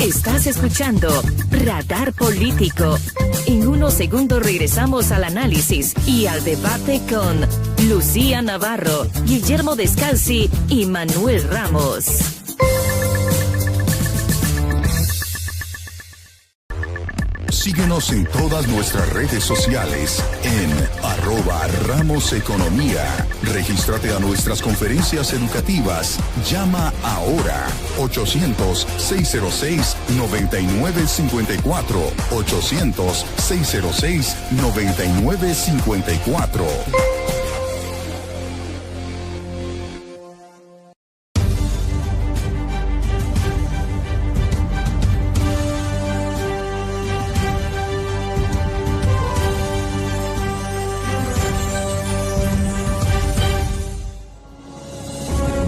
Estás escuchando Radar Político. En unos segundos regresamos al análisis y al debate con Lucía Navarro, Guillermo Descalzi y Manuel Ramos. Síguenos en todas nuestras redes sociales en @RamosEconomía. Regístrate a nuestras conferencias educativas. Llama ahora 800-606-9954. 800-606-9954.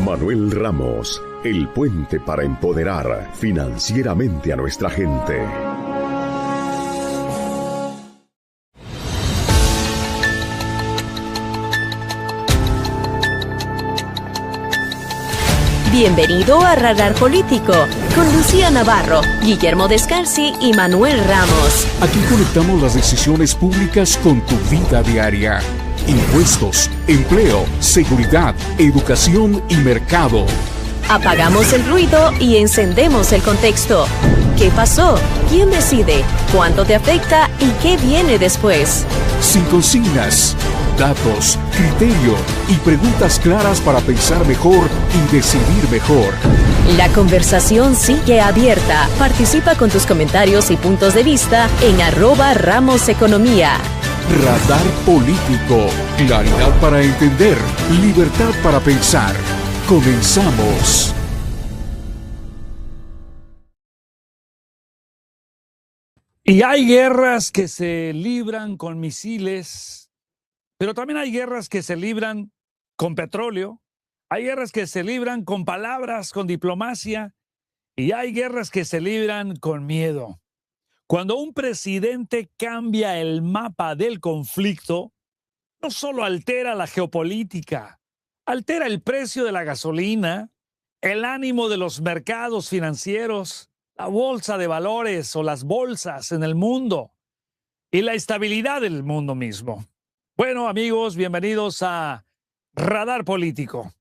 Manuel Ramos, el puente para empoderar financieramente a nuestra gente. Bienvenido a Radar Político con Lucía Navarro, Guillermo Descalzi y Manuel Ramos. Aquí conectamos las decisiones públicas con tu vida diaria. Impuestos, empleo, seguridad, educación y mercado. Apagamos el ruido y encendemos el contexto. ¿Qué pasó? ¿Quién decide? ¿Cuánto te afecta? ¿Y qué viene después? Sin consignas, datos, criterio y preguntas claras para pensar mejor y decidir mejor. La conversación sigue abierta. Participa con tus comentarios y puntos de vista en @RamosEconomía. Radar Político. Claridad para entender. Libertad para pensar. Comenzamos. Y hay guerras que se libran con misiles, pero también hay guerras que se libran con petróleo. Hay guerras que se libran con palabras, con diplomacia. Y hay guerras que se libran con miedo. Cuando un presidente cambia el mapa del conflicto, no solo altera la geopolítica, altera el precio de la gasolina, el ánimo de los mercados financieros, la bolsa de valores o las bolsas en el mundo y la estabilidad del mundo mismo. Bueno, amigos, bienvenidos a Radar Político.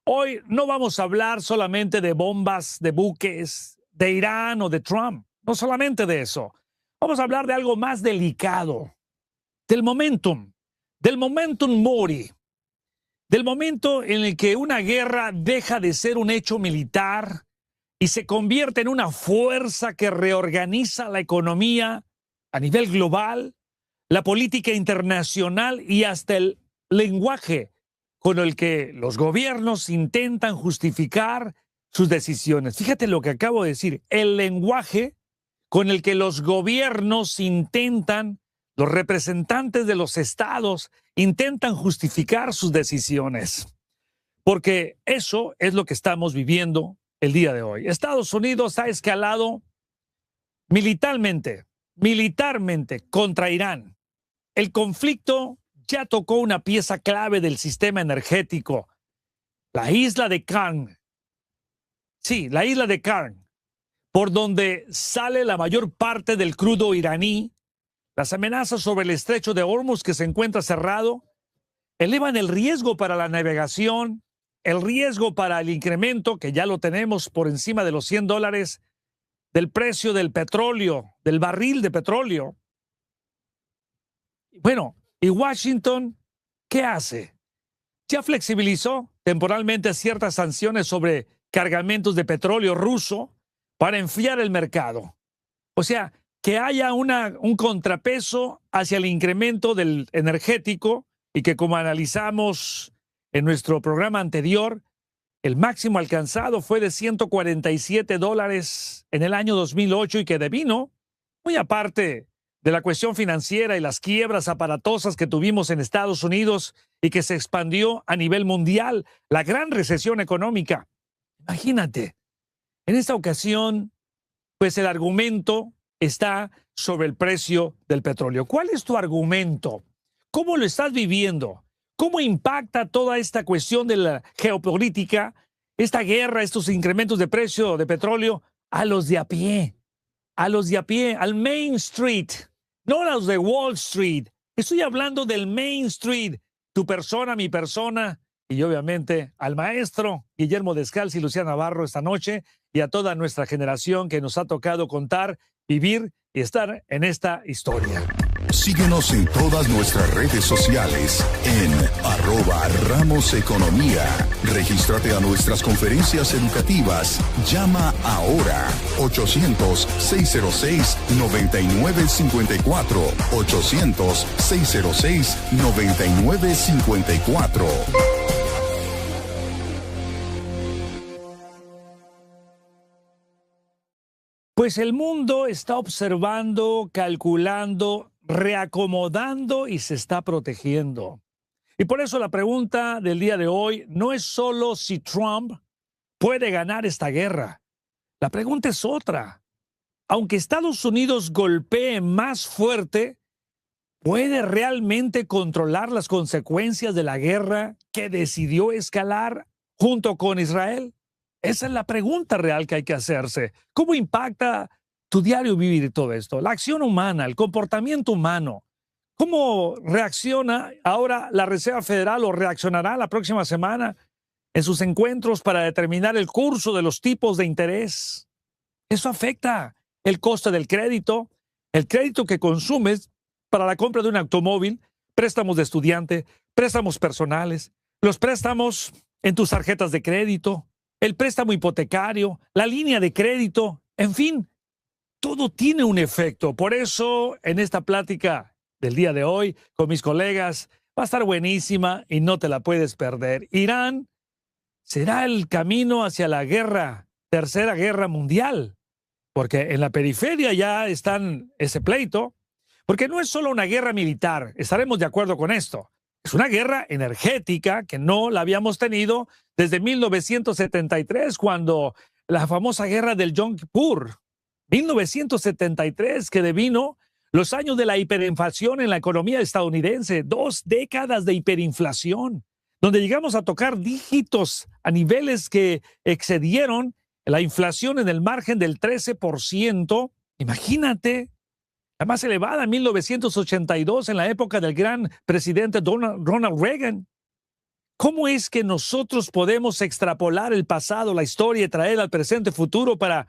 Hoy no vamos a hablar solamente de bombas, de buques, de Irán o de Trump. No solamente de eso. Vamos a hablar de algo más delicado, del momentum mori, del momento en el que una guerra deja de ser un hecho militar y se convierte en una fuerza que reorganiza la economía a nivel global, la política internacional y hasta el lenguaje con el que los gobiernos intentan justificar sus decisiones. Fíjate lo que acabo de decir, el lenguaje con el que los gobiernos intentan, los representantes de los estados intentan justificar sus decisiones. Porque eso es lo que estamos viviendo el día de hoy. Estados Unidos ha escalado militarmente contra Irán. El conflicto ya tocó una pieza clave del sistema energético, la isla de Karn. Sí, la isla de Karn, por donde sale la mayor parte del crudo iraní. Las amenazas sobre el estrecho de Hormuz, que se encuentra cerrado, elevan el riesgo para la navegación, el riesgo para el incremento, que ya lo tenemos por encima de los $100, del precio del petróleo, del barril de petróleo. Bueno, ¿y Washington qué hace? Ya flexibilizó temporalmente ciertas sanciones sobre cargamentos de petróleo ruso para enfriar el mercado. O sea, que haya un contrapeso hacia el incremento del energético y que, como analizamos en nuestro programa anterior, el máximo alcanzado fue de $147 en el año 2008 y que devino, muy aparte de la cuestión financiera y las quiebras aparatosas que tuvimos en Estados Unidos y que se expandió a nivel mundial, la gran recesión económica. Imagínate, en esta ocasión, pues el argumento está sobre el precio del petróleo. ¿Cuál es tu argumento? ¿Cómo lo estás viviendo? ¿Cómo impacta toda esta cuestión de la geopolítica, esta guerra, estos incrementos de precio de petróleo a los de a pie, al Main Street, no a los de Wall Street. Estoy hablando del Main Street, tu persona, mi persona, y obviamente al maestro Guillermo Descalzi y Luciana Navarro esta noche, y a toda nuestra generación que nos ha tocado contar, vivir y estar en esta historia. Síguenos en todas nuestras redes sociales en @RamosEconomía. Regístrate a nuestras conferencias educativas. Llama ahora 800-606-9954. 800-606-9954. Pues el mundo está observando, calculando, reacomodando y se está protegiendo. Y por eso la pregunta del día de hoy no es solo si Trump puede ganar esta guerra. La pregunta es otra. Aunque Estados Unidos golpee más fuerte, ¿puede realmente controlar las consecuencias de la guerra que decidió escalar junto con Israel? Esa es la pregunta real que hay que hacerse. ¿Cómo impacta tu diario vivir todo esto? La acción humana, el comportamiento humano. ¿Cómo reacciona ahora la Reserva Federal o reaccionará la próxima semana en sus encuentros para determinar el curso de los tipos de interés? Eso afecta el coste del crédito, el crédito que consumes para la compra de un automóvil, préstamos de estudiante, préstamos personales, los préstamos en tus tarjetas de crédito, el préstamo hipotecario, la línea de crédito, en fin, todo tiene un efecto. Por eso, en esta plática del día de hoy con mis colegas, va a estar buenísima y no te la puedes perder. Irán será el camino hacia la tercera guerra mundial, porque en la periferia ya están ese pleito, porque no es solo una guerra militar, estaremos de acuerdo con esto. Es una guerra energética que no la habíamos tenido desde 1973, cuando la famosa guerra del Yom Kippur. 1973, que devino los años de la hiperinflación en la economía estadounidense, 2 décadas de hiperinflación, donde llegamos a tocar dígitos a niveles que excedieron la inflación en el margen del 13%. Imagínate. La más elevada en 1982, en la época del gran presidente Ronald Reagan. ¿Cómo es que nosotros podemos extrapolar el pasado, la historia y traer al presente futuro para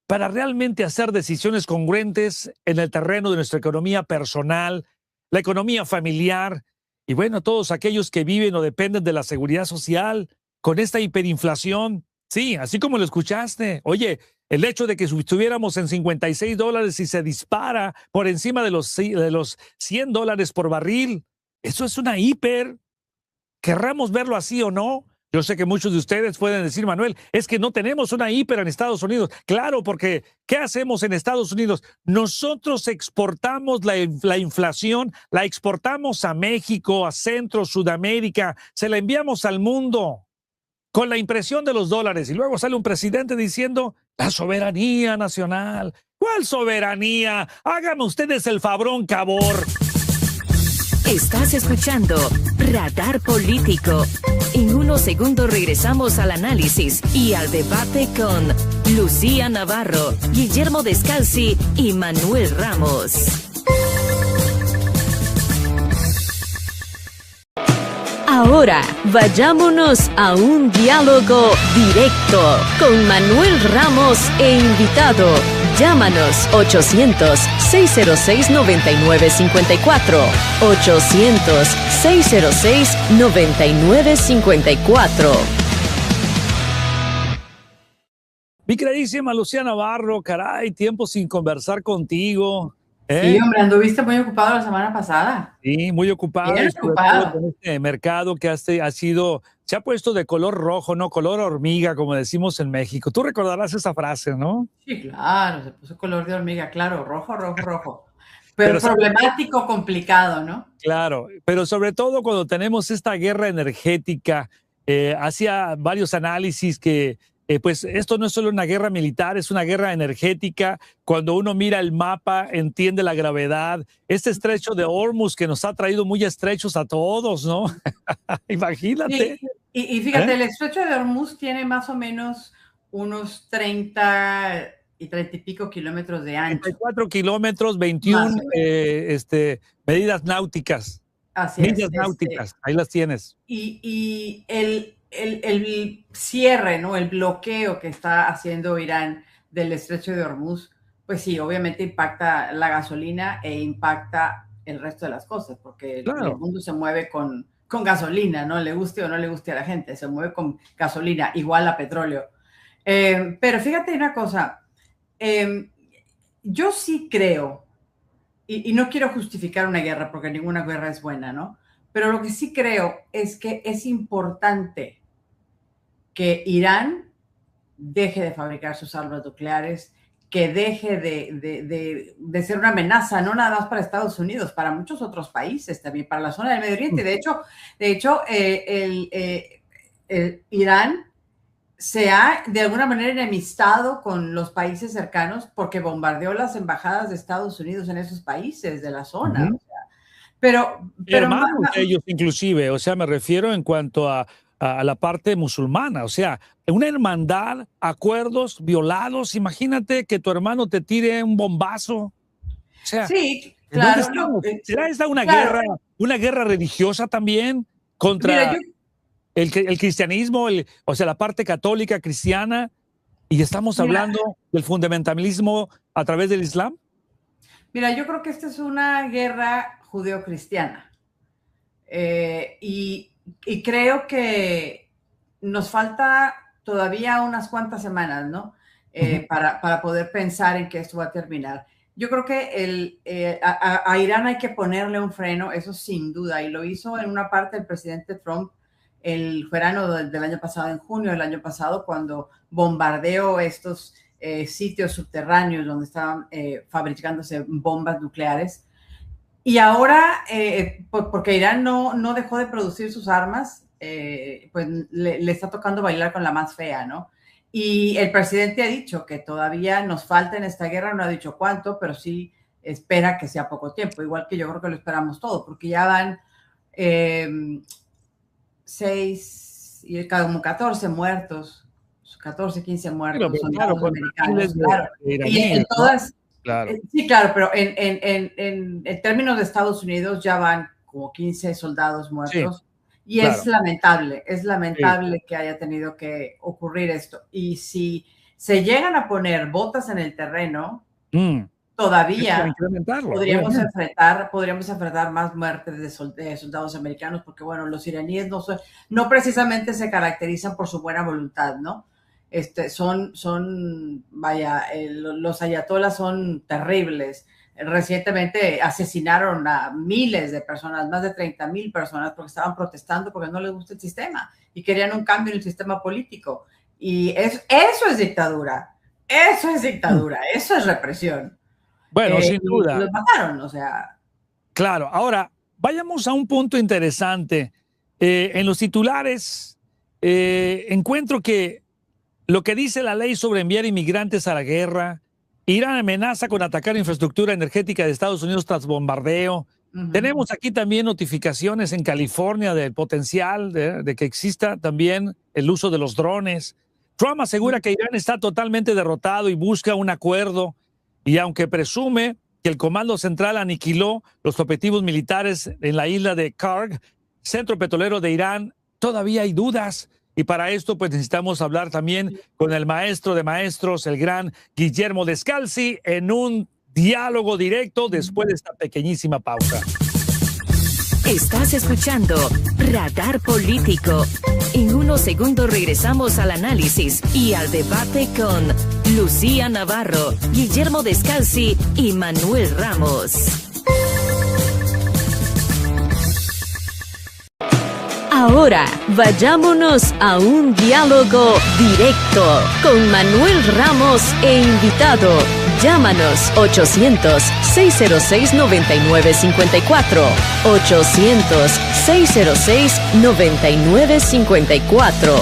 realmente hacer decisiones congruentes en el terreno de nuestra economía personal, la economía familiar y bueno, todos aquellos que viven o dependen de la seguridad social con esta hiperinflación? Sí, así como lo escuchaste. Oye, el hecho de que estuviéramos en $56 y se dispara por encima de los $100 por barril, eso es una hiper. Querramos verlo así o no. Yo sé que muchos de ustedes pueden decir, Manuel, es que no tenemos una hiper en Estados Unidos. Claro, porque ¿qué hacemos en Estados Unidos? Nosotros exportamos la inflación, la exportamos a México, a Centro, Sudamérica, se la enviamos al mundo con la impresión de los dólares. Y luego sale un presidente diciendo, la soberanía nacional. ¿Cuál soberanía? Háganme ustedes el fabrón, cabor. Estás escuchando Radar Político. En unos segundos regresamos al análisis y al debate con Lucía Navarro, Guillermo Descalzi y Manuel Ramos. Ahora, vayámonos a un diálogo directo con Manuel Ramos e invitado. Llámanos 800-606-9954. 800-606-9954. Mi queridísima Lucía Navarro, caray, tiempo sin conversar contigo. Sí, hombre, anduviste muy ocupado la semana pasada. Sí, muy ocupado. Bien ocupado. Con este mercado que se ha puesto de color rojo, no color hormiga, como decimos en México. Tú recordarás esa frase, ¿no? Sí, claro, se puso color de hormiga, claro, rojo, rojo, rojo. Pero problemático, complicado, ¿no? Claro, pero sobre todo cuando tenemos esta guerra energética, hacía varios análisis que pues esto no es solo una guerra militar, es una guerra energética. Cuando uno mira el mapa, entiende la gravedad. Este estrecho de Hormuz que nos ha traído muy estrechos a todos, ¿no? Imagínate. Y fíjate, el estrecho de Hormuz tiene más o menos unos 30 y 30 y pico kilómetros de ancho. 34 kilómetros, 21 medidas náuticas. Así millas náuticas, ahí las tienes. Y el cierre, ¿no? El bloqueo que está haciendo Irán del estrecho de Hormuz, pues sí, obviamente impacta la gasolina e impacta el resto de las cosas, porque el mundo se mueve con gasolina, ¿no? Le guste o no le guste a la gente, se mueve con gasolina, igual a petróleo. Pero fíjate una cosa, yo sí creo, y no quiero justificar una guerra, porque ninguna guerra es buena, ¿no? Pero lo que sí creo es que es importante que Irán deje de fabricar sus armas nucleares, que deje de ser una amenaza, no nada más para Estados Unidos, para muchos otros países, también para la zona del Medio Oriente. De hecho, Irán se ha de alguna manera enemistado con los países cercanos porque bombardeó las embajadas de Estados Unidos en esos países de la zona. O sea, pero hermanos de ellos inclusive, o sea, me refiero en cuanto a la parte musulmana, o sea, una hermandad, acuerdos violados. Imagínate que tu hermano te tire un bombazo. O sea, sí, claro. ¿Será esta una guerra religiosa también contra el cristianismo, o sea, la parte católica cristiana? Y estamos hablando del fundamentalismo a través del Islam. Mira, yo creo que esta es una guerra judeo-cristiana. Y creo que nos falta todavía unas cuantas semanas, ¿no? Para poder pensar en que esto va a terminar. Yo creo que a Irán hay que ponerle un freno, eso sin duda, y lo hizo en una parte el presidente Trump el verano del año pasado, en junio del año pasado, cuando bombardeó estos sitios subterráneos donde estaban fabricándose bombas nucleares. Y ahora, porque Irán no dejó de producir sus armas, pues le está tocando bailar con la más fea, ¿no? Y el presidente ha dicho que todavía nos falta en esta guerra, no ha dicho cuánto, pero sí espera que sea poco tiempo, igual que yo creo que lo esperamos todo, porque ya van 6 y como 14 muertos, 14, 15 muertos, soldados americanos, claro. Y en todas... Claro. Sí, claro, pero en términos de Estados Unidos ya van como 15 soldados muertos. Sí, y claro, es lamentable que haya tenido que ocurrir esto. Y si se llegan a poner botas en el terreno, todavía podríamos enfrentar más muertes de soldados americanos, porque bueno, los iraníes no precisamente se caracterizan por su buena voluntad, ¿no? Los ayatolás son terribles. Recientemente asesinaron a miles de personas, más de 30,000 personas, porque estaban protestando porque no les gusta el sistema y querían un cambio en el sistema político. Y eso es dictadura. Eso es represión. Bueno, sin duda. Los mataron, o sea. Claro, ahora vayamos a un punto interesante. En los titulares encuentro que lo que dice la ley sobre enviar inmigrantes a la guerra, Irán amenaza con atacar infraestructura energética de Estados Unidos tras bombardeo. Tenemos aquí también notificaciones en California del potencial de que exista también el uso de los drones. Trump asegura que Irán está totalmente derrotado y busca un acuerdo. Y aunque presume que el Comando Central aniquiló los objetivos militares en la isla de Karg, centro petrolero de Irán, todavía hay dudas. Y para esto, pues necesitamos hablar también con el maestro de maestros, el gran Guillermo Descalzi, en un diálogo directo después de esta pequeñísima pausa. Estás escuchando Radar Político. En unos segundos regresamos al análisis y al debate con Lucía Navarro, Guillermo Descalzi y Manuel Ramos. Ahora, vayámonos a un diálogo directo con Manuel Ramos e invitado. Llámanos 800-606-9954. 800-606-9954.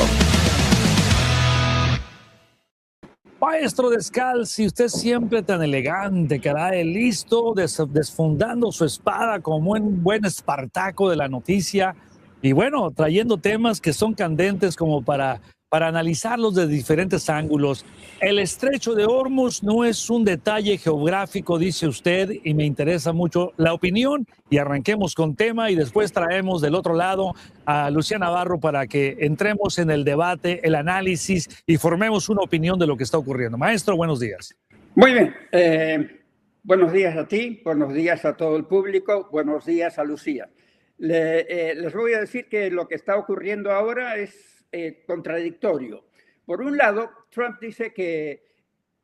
Maestro Descalzi, usted siempre tan elegante, caray, listo, desfundando su espada como un buen espartaco de la noticia. Y bueno, trayendo temas que son candentes como para para analizarlos de diferentes ángulos. El estrecho de Hormuz no es un detalle geográfico, dice usted, y me interesa mucho la opinión. Y arranquemos con tema y después traemos del otro lado a Lucía Navarro para que entremos en el debate, el análisis y formemos una opinión de lo que está ocurriendo. Maestro, buenos días. Muy bien. Buenos días a ti, buenos días a todo el público, buenos días a Lucía. Les voy a decir que lo que está ocurriendo ahora es contradictorio. Por un lado, Trump dice que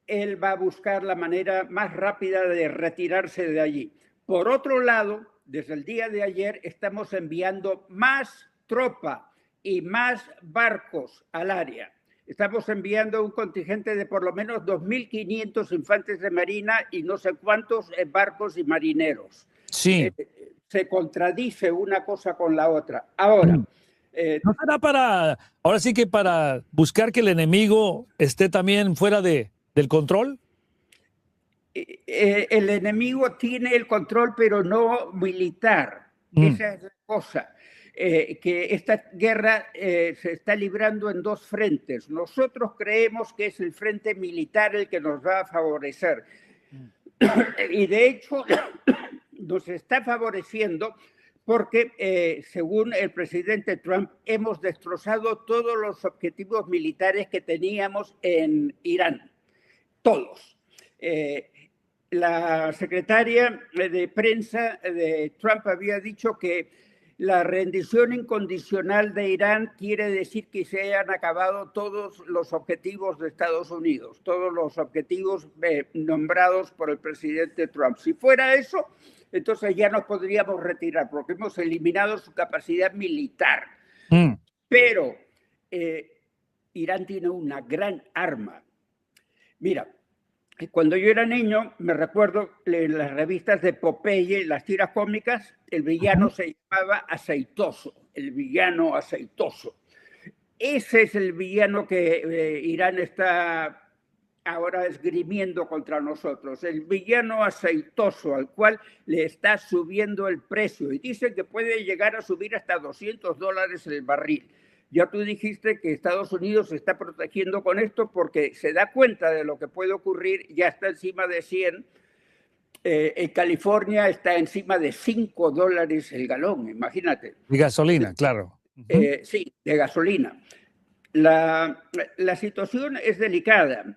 él va a buscar la manera más rápida de retirarse de allí. Por otro lado, desde el día de ayer estamos enviando más tropa y más barcos al área. Estamos enviando un contingente de por lo menos 2.500 infantes de marina y no sé cuántos barcos y marineros. Sí. Se contradice una cosa con la otra. Ahora, ¿no será ahora sí que para buscar que el enemigo esté también fuera del control? El enemigo tiene el control, pero no militar. Esa es la cosa. Que esta guerra se está librando en dos frentes. Nosotros creemos que es el frente militar el que nos va a favorecer. Y de hecho, nos está favoreciendo porque, según el presidente Trump, hemos destrozado todos los objetivos militares que teníamos en Irán. Todos. La secretaria de prensa de Trump había dicho que la rendición incondicional de Irán quiere decir que se hayan acabado todos los objetivos de Estados Unidos, todos los objetivos nombrados por el presidente Trump. Si fuera eso, entonces ya nos podríamos retirar porque hemos eliminado su capacidad militar. Pero Irán tiene una gran arma. Mira, cuando yo era niño, me recuerdo en las revistas de Popeye, las tiras cómicas, el villano se llamaba Aceitoso, el villano aceitoso. Ese es el villano que Irán está ahora esgrimiendo contra nosotros, el villano aceitoso al cual le está subiendo el precio y dicen que puede llegar a subir hasta $200 el barril. Ya tú dijiste que Estados Unidos se está protegiendo con esto porque se da cuenta de lo que puede ocurrir, ya está encima de 100. En California está encima de $5 el galón, imagínate. De gasolina, claro. Sí, de gasolina. La situación es delicada.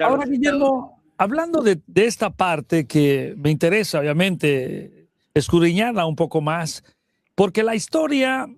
Ahora, Guillermo, hablando de esta parte que me interesa, obviamente, escudriñarla un poco más, porque la historia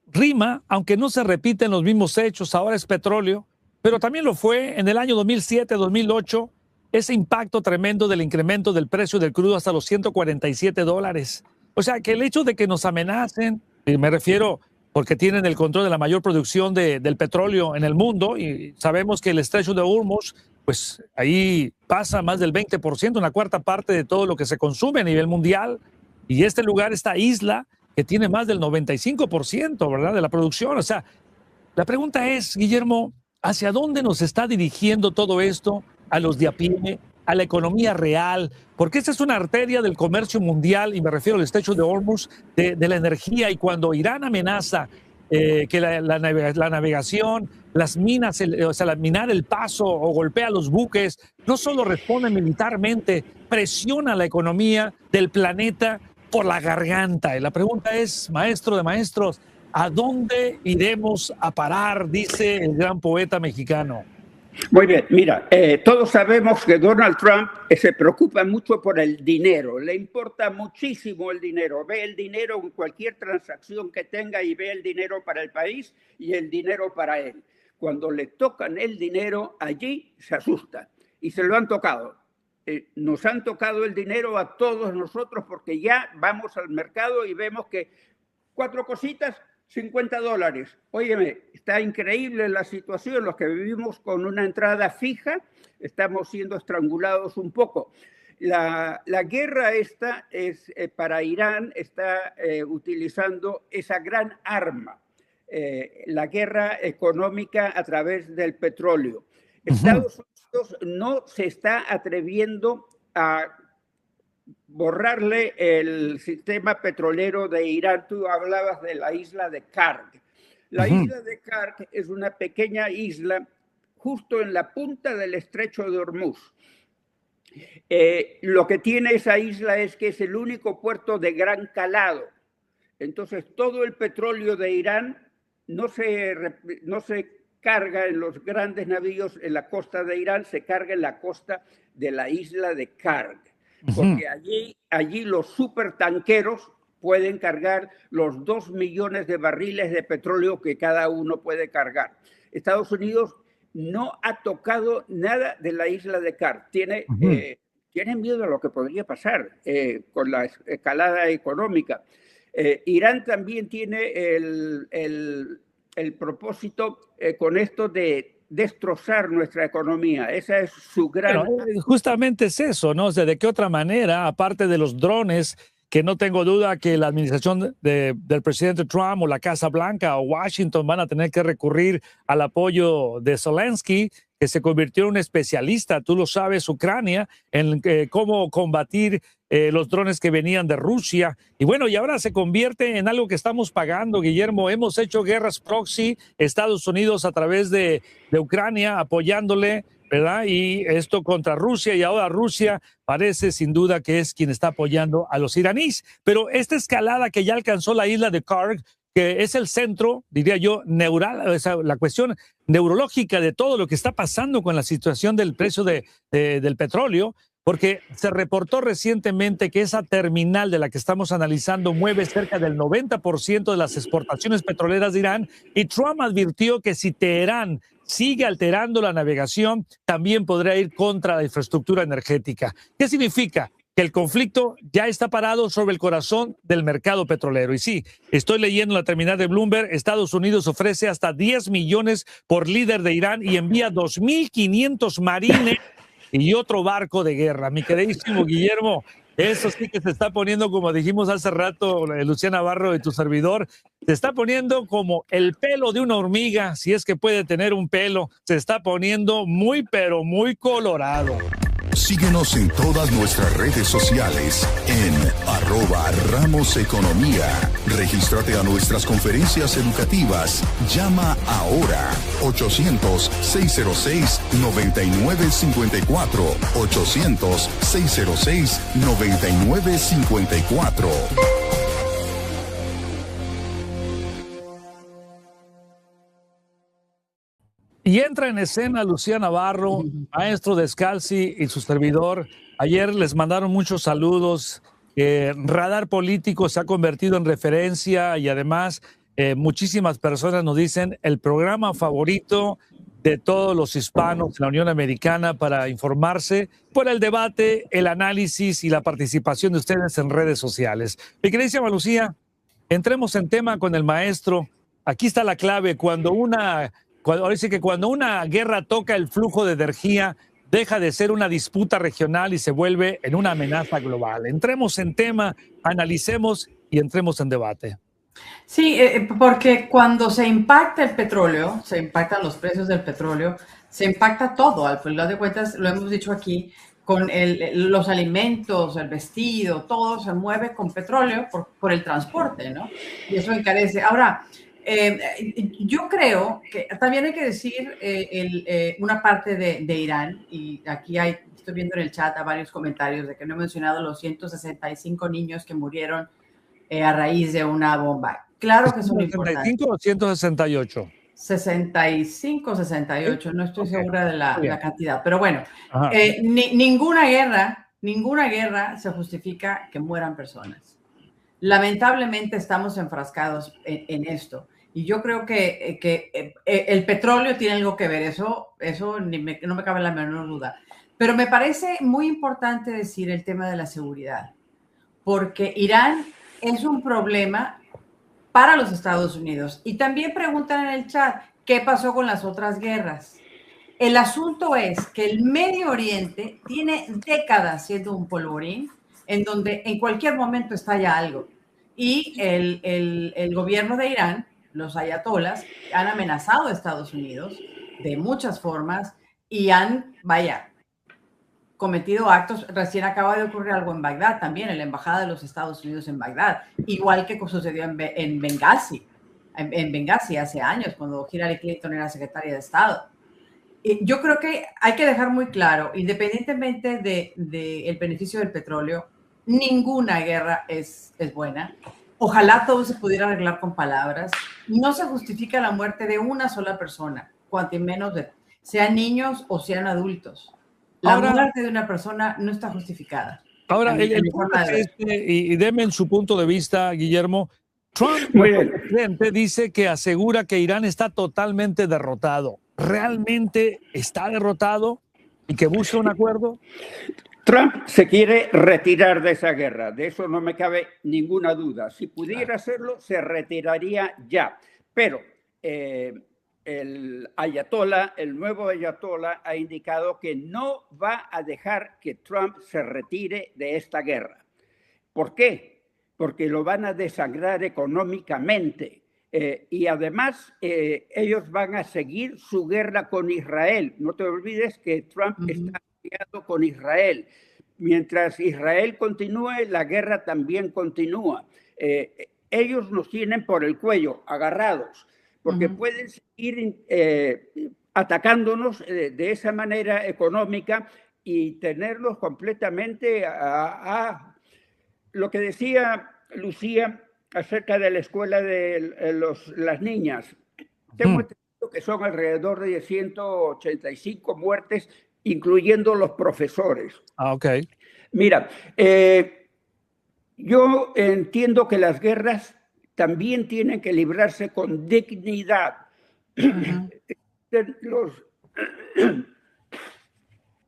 rima, aunque no se repiten los mismos hechos, ahora es petróleo, pero también lo fue en el año 2007, 2008, ese impacto tremendo del incremento del precio del crudo hasta los $147. O sea, que el hecho de que nos amenacen, y me refiero porque tienen el control de la mayor producción del petróleo en el mundo, y sabemos que el estrecho de Hormuz, pues ahí pasa más del 20%, una cuarta parte de todo lo que se consume a nivel mundial, y este lugar, esta isla, que tiene más del 95%, ¿verdad?, de la producción. O sea, la pregunta es, Guillermo, ¿hacia dónde nos está dirigiendo todo esto? A los de a pie, a la economía real, porque esta es una arteria del comercio mundial, y me refiero al estrecho de Hormuz, de la energía, y cuando Irán amenaza que la navegación, las minas, o sea, minar el paso o golpea los buques, no solo responde militarmente, presiona la economía del planeta por la garganta. Y la pregunta es, maestro de maestros, ¿a dónde iremos a parar?, dice el gran poeta mexicano. Muy bien, mira, todos sabemos que Donald Trump se preocupa mucho por el dinero, le importa muchísimo el dinero, ve el dinero en cualquier transacción que tenga y ve el dinero para el país y el dinero para él. Cuando le tocan el dinero, allí se asusta y se lo han tocado. Nos han tocado el dinero a todos nosotros porque ya vamos al mercado y vemos que 4 cositas, $50. Óyeme, está increíble la situación. Los que vivimos con una entrada fija estamos siendo estrangulados un poco. La guerra esta es para Irán, está utilizando esa gran arma, la guerra económica a través del petróleo. Estados Unidos no se está atreviendo a borrarle el sistema petrolero de Irán. Tú hablabas de la isla de Karg. La isla de Karg es una pequeña isla justo en la punta del estrecho de Hormuz. Lo que tiene esa isla es que es el único puerto de gran calado. Entonces, todo el petróleo de Irán no se carga en los grandes navíos en la costa de Irán, se carga en la costa de la isla de Karg, porque allí los supertanqueros pueden cargar los 2 millones de barriles de petróleo que cada uno puede cargar. Estados Unidos no ha tocado nada de la isla de Karg. Tienen miedo a lo que podría pasar con la escalada económica. Irán también tiene el propósito con esto de destrozar nuestra economía. Esa es su gran... Bueno, justamente es eso, ¿no? O sea, ¿de qué otra manera, aparte de los drones, que no tengo duda que la administración del presidente Trump o la Casa Blanca o Washington van a tener que recurrir al apoyo de Zelensky, que se convirtió en un especialista, tú lo sabes, Ucrania, en cómo combatir los drones que venían de Rusia. Y bueno, y ahora se convierte en algo que estamos pagando, Guillermo. Hemos hecho guerras proxy, Estados Unidos a través de Ucrania apoyándole, ¿verdad? Y esto contra Rusia, y ahora Rusia parece sin duda que es quien está apoyando a los iraníes. Pero esta escalada que ya alcanzó la isla de Karg, que es el centro, diría yo, neural, o sea, la cuestión neurológica de todo lo que está pasando con la situación del precio del petróleo, porque se reportó recientemente que esa terminal de la que estamos analizando mueve cerca del 90% de las exportaciones petroleras de Irán, y Trump advirtió que si Teherán sigue alterando la navegación, también podría ir contra la infraestructura energética. ¿Qué significa? Que el conflicto ya está parado sobre el corazón del mercado petrolero. Y sí, estoy leyendo la terminal de Bloomberg, Estados Unidos ofrece hasta 10 millones por líder de Irán y envía 2.500 marines y otro barco de guerra. Mi queridísimo Guillermo, eso sí que se está poniendo, como dijimos hace rato, Luciana Navarro y tu servidor, se está poniendo como el pelo de una hormiga, si es que puede tener un pelo, se está poniendo muy, pero muy colorado. Síguenos en todas nuestras redes sociales en @RamosEconomía. Regístrate a nuestras conferencias educativas. Llama ahora 800-606-9954. 800-606-9954. Y entra en escena Luciana Navarro, maestro Descalzi y su servidor. Ayer les mandaron muchos saludos. Radar Político se ha convertido en referencia y además muchísimas personas nos dicen el programa favorito de todos los hispanos en la Unión Americana para informarse por el debate, el análisis y la participación de ustedes en redes sociales. Mi queridísima Lucía, entremos en tema con el maestro. Aquí está la clave. Cuando una guerra toca el flujo de energía, deja de ser una disputa regional y se vuelve en una amenaza global. Entremos en tema, analicemos y entremos en debate. Sí, porque cuando se impacta el petróleo, se impactan los precios del petróleo, se impacta todo. Al final de cuentas, lo hemos dicho aquí, con los alimentos, el vestido, todo se mueve con petróleo por el transporte, ¿no? Y eso encarece. Ahora, yo creo que también hay que decir una parte de Irán, y aquí estoy viendo en el chat a varios comentarios de que no he mencionado los 165 niños que murieron a raíz de una bomba. Claro que son importantes. ¿165 o 168? 65, 68, no estoy segura de la cantidad, pero bueno, ninguna guerra se justifica que mueran personas. Lamentablemente estamos enfrascados en esto. Y yo creo que el petróleo tiene algo que ver, eso no me cabe la menor duda. Pero me parece muy importante decir el tema de la seguridad, porque Irán es un problema para los Estados Unidos. Y también preguntan en el chat, ¿qué pasó con las otras guerras? El asunto es que el Medio Oriente tiene décadas siendo un polvorín en donde en cualquier momento estalla algo. Y el gobierno de Irán, los ayatolas, han amenazado a Estados Unidos de muchas formas y han, cometido actos. Recién acaba de ocurrir algo en Bagdad también, en la embajada de los Estados Unidos en Bagdad, igual que sucedió en Benghazi. en Benghazi hace años, cuando Hillary Clinton era secretaria de Estado. Yo creo que hay que dejar muy claro, independientemente del beneficio del petróleo, ninguna guerra es buena. Ojalá todo se pudiera arreglar con palabras. No se justifica la muerte de una sola persona, cuanto menos sean niños o sean adultos. La muerte de una persona no está justificada. Ahora, el punto es y denme en su punto de vista, Guillermo. Trump, el presidente, dice que asegura que Irán está totalmente derrotado. ¿Realmente está derrotado y que busca un acuerdo? Trump se quiere retirar de esa guerra, de eso no me cabe ninguna duda. Si pudiera hacerlo, se retiraría ya. Pero el ayatolá, el nuevo ayatolá, ha indicado que no va a dejar que Trump se retire de esta guerra. ¿Por qué? Porque lo van a desangrar económicamente. Y además ellos van a seguir su guerra con Israel. No te olvides que Trump está aliado con Israel. Mientras Israel continúe, la guerra también continúa. Ellos nos tienen por el cuello, agarrados, porque pueden seguir atacándonos de esa manera económica y tenerlos completamente a lo que decía Lucía acerca de la escuela de las niñas. Tengo entendido que son alrededor de 185 muertes, incluyendo los profesores. Ok. Mira, yo entiendo que las guerras también tienen que librarse con dignidad.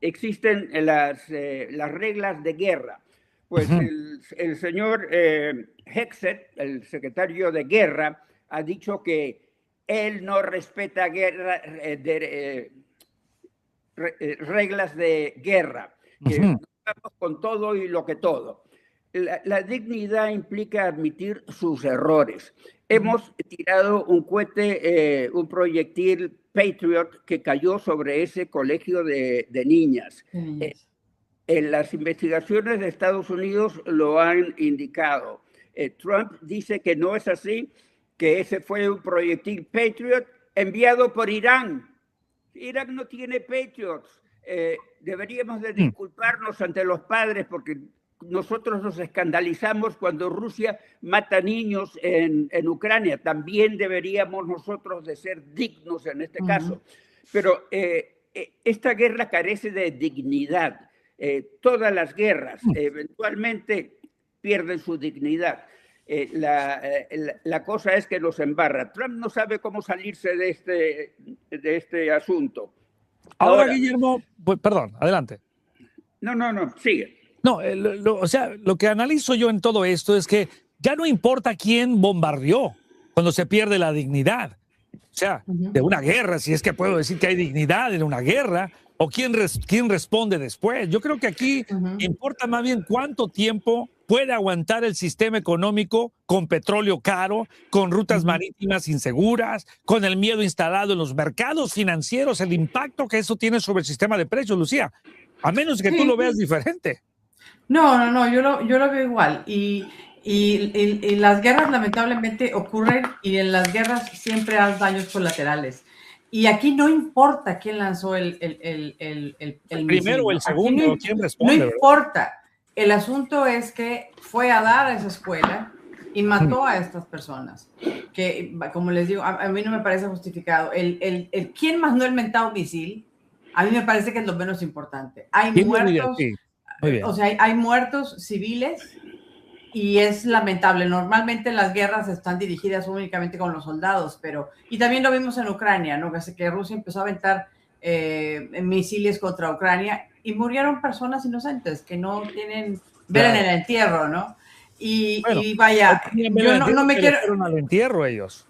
Existen las reglas de guerra. Pues el señor Hexet, el secretario de Guerra, ha dicho que él no respeta reglas de guerra, que vamos con todo y lo que todo. La dignidad implica admitir sus errores. Hemos tirado un cohete, un proyectil Patriot que cayó sobre ese colegio de niñas. En las investigaciones de Estados Unidos lo han indicado. Trump dice que no es así, que ese fue un proyectil Patriot enviado por Irán. Irán no tiene Patriots. Deberíamos de disculparnos ante los padres porque nosotros nos escandalizamos cuando Rusia mata niños en Ucrania. También deberíamos nosotros de ser dignos en este caso. Pero esta guerra carece de dignidad. Todas las guerras eventualmente pierden su dignidad. La cosa es que nos embarra. Trump no sabe cómo salirse de este asunto. Ahora, Guillermo, pues, perdón, adelante. No, sigue. No, o sea, lo que analizo yo en todo esto es que ya no importa quién bombardeó cuando se pierde la dignidad. O sea, de una guerra, si es que puedo decir que hay dignidad en una guerra, o quién responde después. Yo creo que aquí importa más bien cuánto tiempo puede aguantar el sistema económico con petróleo caro, con rutas marítimas inseguras, con el miedo instalado en los mercados financieros, el impacto que eso tiene sobre el sistema de precios, Lucía, a menos que tú lo veas diferente. No, yo lo veo igual. Y las guerras lamentablemente ocurren y en las guerras siempre hay daños colaterales. Y aquí no importa quién lanzó el primero o el segundo, quién responde. No importa. El asunto es que fue a dar a esa escuela y mató a estas personas. Que, como les digo, a mí no me parece justificado. ¿Quién mandó el mentado misil? A mí me parece que es lo menos importante. Hay muertos, o sea, hay muertos civiles y es lamentable. Normalmente las guerras están dirigidas únicamente con los soldados, y también lo vimos en Ucrania, ¿no? Que Rusia empezó a aventar misiles contra Ucrania y murieron personas inocentes que no tienen ver en el entierro, ¿no? Y vaya, yo no me quiero... Fueron al entierro ellos.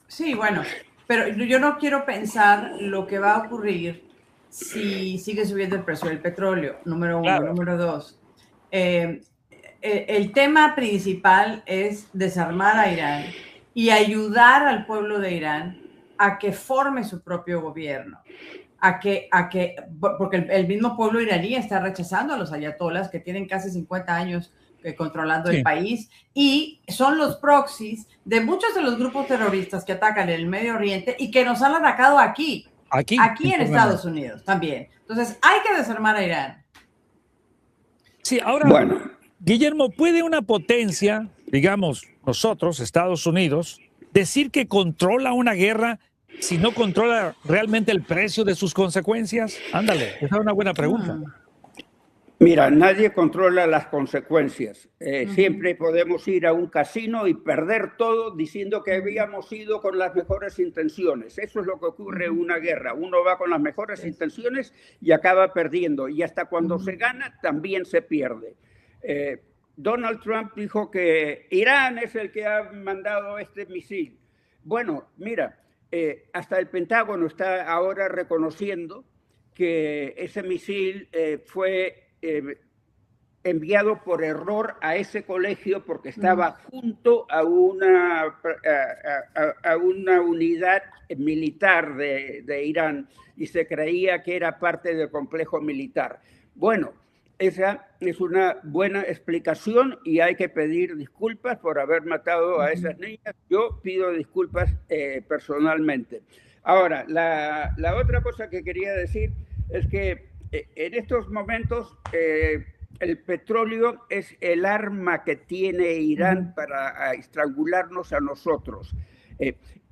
Sí, bueno, pero yo no quiero pensar lo que va a ocurrir si sigue subiendo el precio del petróleo, número uno. Claro. Número dos, el tema principal es desarmar a Irán y ayudar al pueblo de Irán a que forme su propio gobierno, porque el mismo pueblo iraní está rechazando a los ayatolás que tienen casi 50 años controlando el país, y son los proxies de muchos de los grupos terroristas que atacan en el Medio Oriente y que nos han atacado aquí en Estados Unidos también. Entonces, hay que desarmar a Irán. Sí, ahora, bueno, Guillermo, ¿puede una potencia, digamos nosotros, Estados Unidos, decir que controla una guerra si no controla realmente el precio de sus consecuencias? Ándale, esa es una buena pregunta. Mira, nadie controla las consecuencias. Siempre podemos ir a un casino y perder todo diciendo que habíamos ido con las mejores intenciones. Eso es lo que ocurre en una guerra. Uno va con las mejores intenciones y acaba perdiendo. Y hasta cuando se gana, también se pierde. Donald Trump dijo que Irán es el que ha mandado este misil. Bueno, mira, hasta el Pentágono está ahora reconociendo que ese misil fue enviado por error a ese colegio porque estaba junto a una unidad militar de Irán y se creía que era parte del complejo militar. Bueno, esa es una buena explicación y hay que pedir disculpas por haber matado a esas niñas. Yo pido disculpas personalmente. Ahora, la otra cosa que quería decir es que en estos momentos el petróleo es el arma que tiene Irán para estrangularnos a nosotros.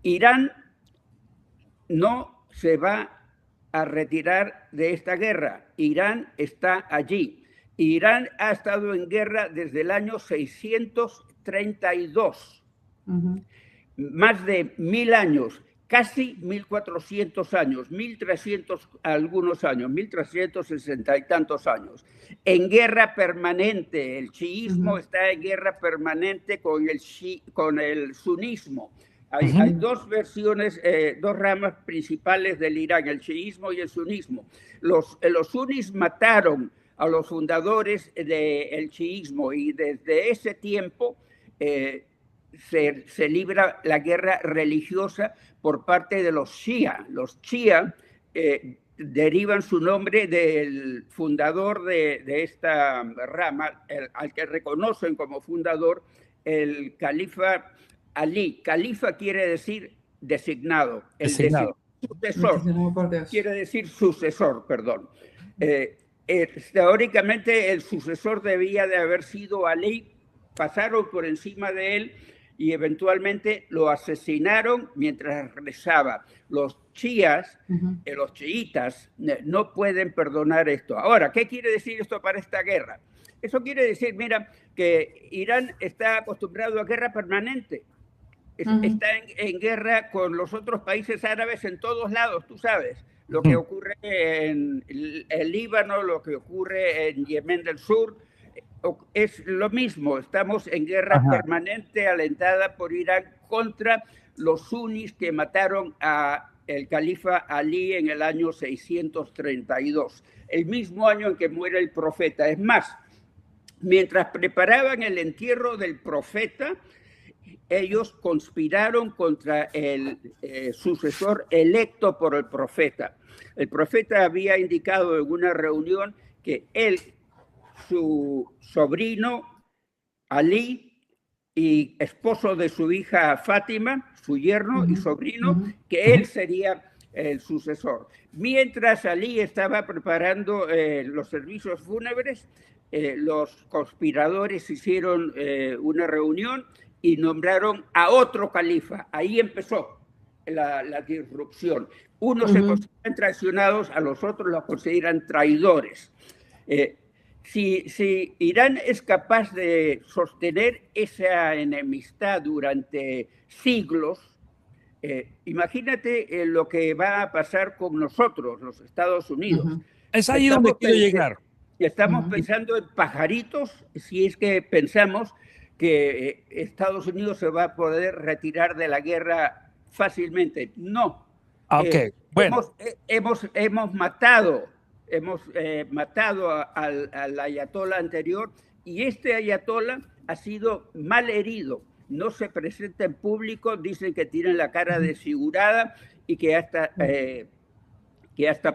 Irán no se va a retirar de esta guerra. Irán está allí. Irán ha estado en guerra desde el año 632. Más de 1000 años. Casi 1400 años, 1300 algunos años, 1360 y tantos años. En guerra permanente, el chiismo está en guerra permanente con el sunismo. Hay dos versiones, dos ramas principales del Irán, el chiismo y el sunismo. Los sunis mataron a los fundadores del chiismo y desde ese tiempo se libra la guerra religiosa por parte de los Shia. Los Shia derivan su nombre del fundador de esta rama, al que reconocen como fundador, el califa Ali. Califa quiere decir designado. Sucesor. Quiere decir sucesor, perdón. Teóricamente el sucesor debía de haber sido Ali. Pasaron por encima de él y eventualmente lo asesinaron mientras rezaba. Los chiítas no pueden perdonar esto. Ahora, ¿qué quiere decir esto para esta guerra? Eso quiere decir, mira, que Irán está acostumbrado a guerra permanente. Está en guerra con los otros países árabes en todos lados, tú sabes. Lo que ocurre en el Líbano, lo que ocurre en Yemen del Sur, es lo mismo. Estamos en guerra permanente alentada por Irán contra los sunis que mataron a el califa Ali en el año 632, el mismo año en que muere el profeta. Es más, mientras preparaban el entierro del profeta, ellos conspiraron contra el sucesor electo por el profeta. El profeta había indicado en una reunión que él, su sobrino Ali y esposo de su hija Fátima, su yerno y sobrino, que él sería el sucesor. Mientras Ali estaba preparando los servicios fúnebres, los conspiradores hicieron una reunión y nombraron a otro califa. Ahí empezó la disrupción. Unos se consideran traicionados, a los otros los consideran traidores. Si Irán es capaz de sostener esa enemistad durante siglos, imagínate lo que va a pasar con nosotros, los Estados Unidos. Es ahí donde quiero llegar. Estamos pensando en pajaritos, si es que pensamos que Estados Unidos se va a poder retirar de la guerra fácilmente. No. Bueno. Hemos matado al ayatollah anterior y este ayatollah ha sido mal herido. No se presenta en público, dicen que tiene la cara desfigurada y que hasta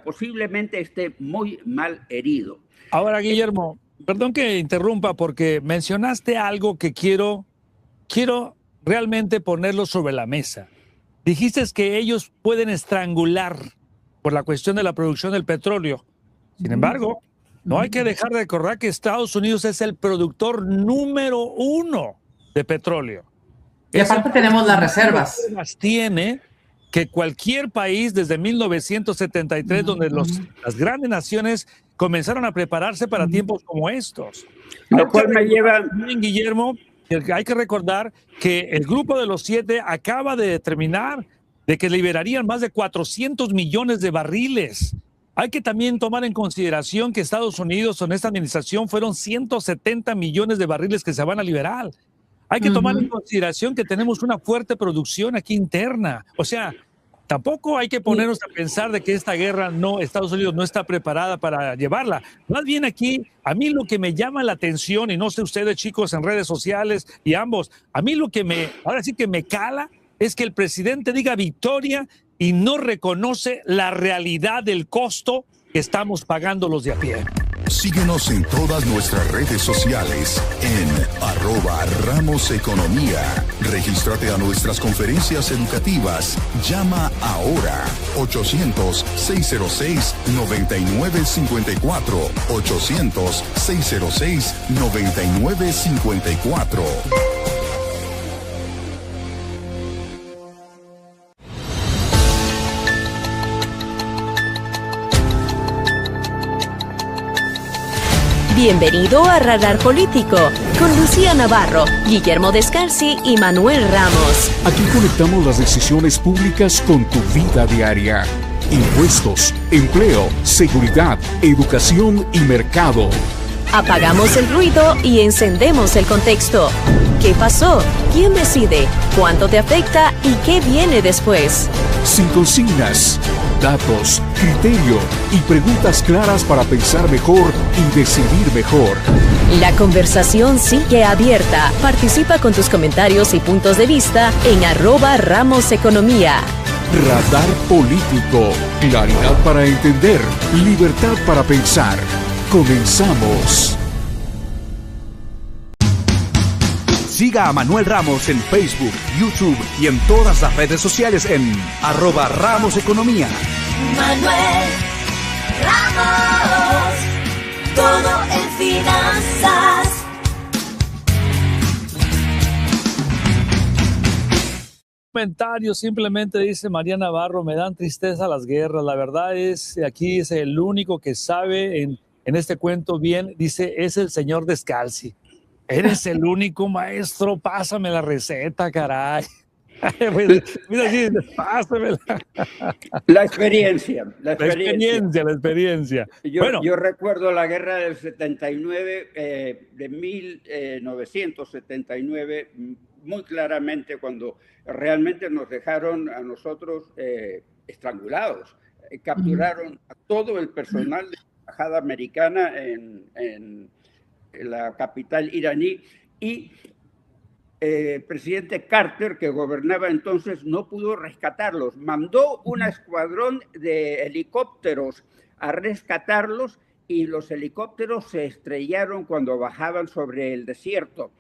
posiblemente esté muy mal herido. Ahora, Guillermo, Perdón que interrumpa porque mencionaste algo que quiero realmente ponerlo sobre la mesa. Dijiste que ellos pueden estrangular por la cuestión de la producción del petróleo. Sin embargo, no hay que dejar de recordar que Estados Unidos es el productor número 1 de petróleo. Y aparte tenemos las reservas. Tiene que cualquier país desde 1973, donde las grandes naciones comenzaron a prepararse para tiempos como estos. Lo cual me lleva... Guillermo, hay que recordar que el grupo de los 7 acaba de determinar de que liberarían más de 400 millones de barriles. Hay que también tomar en consideración que Estados Unidos, en esta administración, fueron 170 millones de barriles que se van a liberar. Hay que tomar en consideración que tenemos una fuerte producción aquí interna. O sea, tampoco hay que ponernos a pensar de que esta guerra Estados Unidos no está preparada para llevarla. Más bien aquí, a mí lo que me llama la atención, y no sé ustedes chicos en redes sociales y ambos, a mí lo que ahora sí que me cala es que el presidente diga victoria y no reconoce la realidad del costo que estamos pagando los de a pie. Síguenos en todas nuestras redes sociales en @RamosEconomía. Regístrate a nuestras conferencias educativas. Llama ahora 800-606-9954. 800-606-9954. Bienvenido a Radar Político, con Lucía Navarro, Guillermo Descalzi y Manuel Ramos. Aquí conectamos las decisiones públicas con tu vida diaria. Impuestos, empleo, seguridad, educación y mercado. Apagamos el ruido y encendemos el contexto. ¿Qué pasó? ¿Quién decide? ¿Cuánto te afecta? ¿Y qué viene después? Sin consignas, datos, criterio y preguntas claras para pensar mejor y decidir mejor. La conversación sigue abierta. Participa con tus comentarios y puntos de vista en @RamosEconomía. Radar Político. Claridad para entender. Libertad para pensar. Comenzamos. Siga a Manuel Ramos en Facebook, YouTube y en todas las redes sociales en @RamosEconomía. Manuel Ramos, todo en finanzas. Comentario simplemente dice María Navarro, me dan tristeza las guerras. La verdad es, aquí es el único que sabe en este cuento bien, dice, es el señor Descalzi. Eres el único maestro, pásame la receta, caray. Mira, pásamela. La experiencia. Yo recuerdo la guerra del 79, de 1979, muy claramente, cuando realmente nos dejaron a nosotros estrangulados. Capturaron a todo el personal de la embajada americana en la capital iraní, y el presidente Carter, que gobernaba entonces, no pudo rescatarlos. Mandó un escuadrón de helicópteros a rescatarlos, y los helicópteros se estrellaron cuando bajaban sobre el desierto.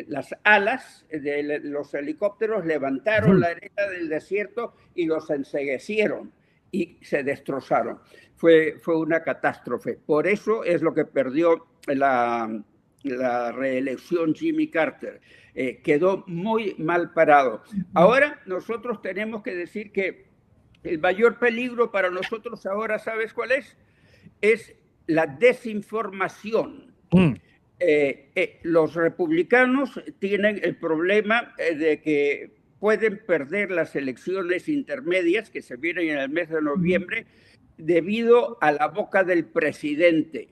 Las alas de los helicópteros levantaron la arena del desierto y los enceguecieron y se destrozaron. Fue una catástrofe. Por eso es lo que perdió la reelección Jimmy Carter. Quedó muy mal parado. Ahora nosotros tenemos que decir que el mayor peligro para nosotros ahora, ¿sabes cuál es? Es la desinformación. Los republicanos tienen el problema de que pueden perder las elecciones intermedias que se vienen en el mes de noviembre debido a la boca del presidente.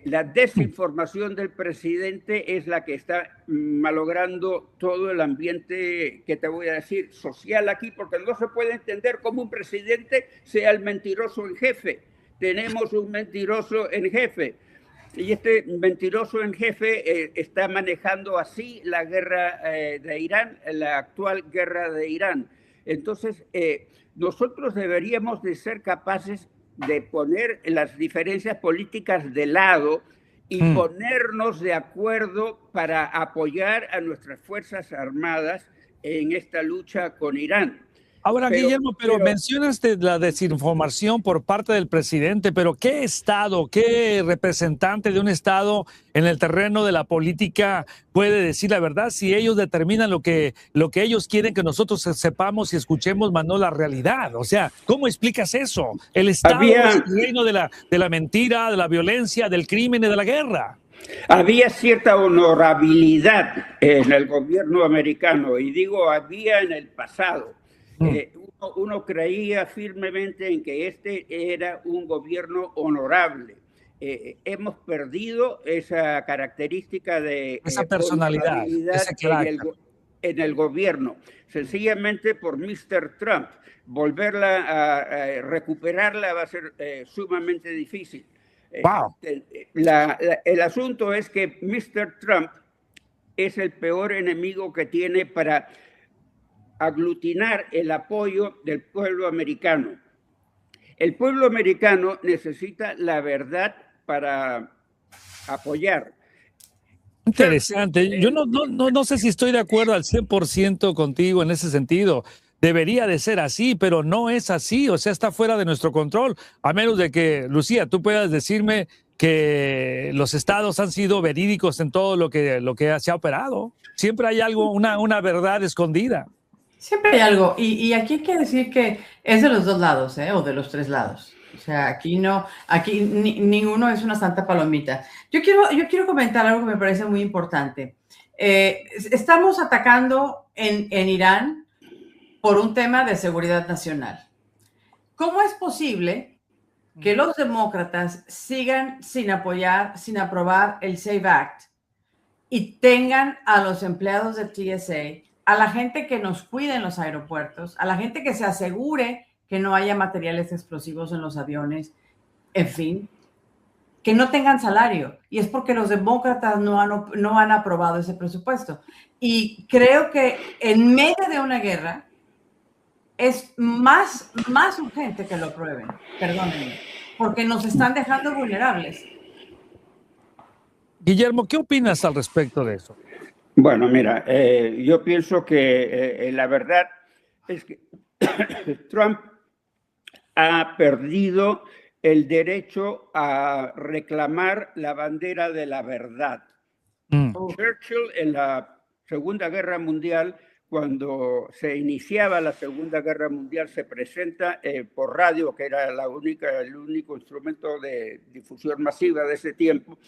La desinformación del presidente es la que está malogrando todo el ambiente, que te voy a decir, social aquí, porque no se puede entender cómo un presidente sea el mentiroso en jefe. Tenemos un mentiroso en jefe, y este mentiroso en jefe está manejando así la guerra de Irán, la actual guerra de Irán. Entonces, nosotros deberíamos de ser capaces de poner las diferencias políticas de lado y ponernos de acuerdo para apoyar a nuestras Fuerzas Armadas en esta lucha con Irán. Ahora, Guillermo, pero mencionaste la desinformación por parte del presidente, pero ¿qué Estado, qué representante de un Estado en el terreno de la política puede decir la verdad si ellos determinan lo que ellos quieren que nosotros sepamos y escuchemos, más no la realidad? O sea, ¿cómo explicas eso? El Estado es el reino de la mentira, de la violencia, del crimen y de la guerra. Había cierta honorabilidad en el gobierno americano, y digo había en el pasado. Uno creía firmemente en que este era un gobierno honorable. Hemos perdido esa característica de esa personalidad, ese en el gobierno, sencillamente por Mr. Trump. Volverla a recuperarla va a ser sumamente difícil. Wow. El asunto es que Mr. Trump es el peor enemigo que tiene para aglutinar el apoyo del pueblo americano. El pueblo americano necesita la verdad para apoyar. Interesante. Yo no sé si estoy de acuerdo al 100% contigo en ese sentido. Debería de ser así, pero no es así. O sea, está fuera de nuestro control. A menos de que, Lucía, tú puedas decirme que los estados han sido verídicos en todo lo que se ha operado. Siempre hay algo, una verdad escondida. Siempre hay algo, y aquí hay que decir que es de los dos lados, o de los tres lados. O sea, aquí ninguno es una santa palomita. Yo quiero comentar algo que me parece muy importante. Estamos atacando en Irán por un tema de seguridad nacional. ¿Cómo es posible que los demócratas sigan sin aprobar el SAFE Act y tengan a los empleados de TSA, a la gente que nos cuide en los aeropuertos, a la gente que se asegure que no haya materiales explosivos en los aviones, en fin, que no tengan salario? Y es porque los demócratas no han aprobado ese presupuesto. Y creo que en medio de una guerra es más urgente que lo aprueben, perdónenme, porque nos están dejando vulnerables. Guillermo, ¿qué opinas al respecto de eso? Bueno, mira, yo pienso que la verdad es que Trump ha perdido el derecho a reclamar la bandera de la verdad. Churchill en la Segunda Guerra Mundial, cuando se iniciaba la Segunda Guerra Mundial, se presenta por radio, que era el único instrumento de difusión masiva de ese tiempo,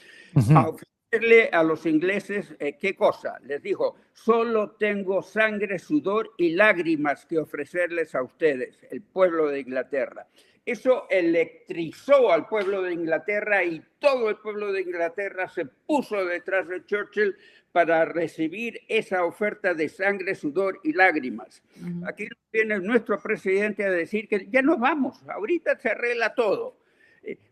a ofrecerle a los ingleses, ¿qué cosa? Les dijo: solo tengo sangre, sudor y lágrimas que ofrecerles a ustedes, el pueblo de Inglaterra. Eso electrizó al pueblo de Inglaterra, y todo el pueblo de Inglaterra se puso detrás de Churchill para recibir esa oferta de sangre, sudor y lágrimas. Aquí viene nuestro presidente a decir que ya nos vamos, ahorita se arregla todo.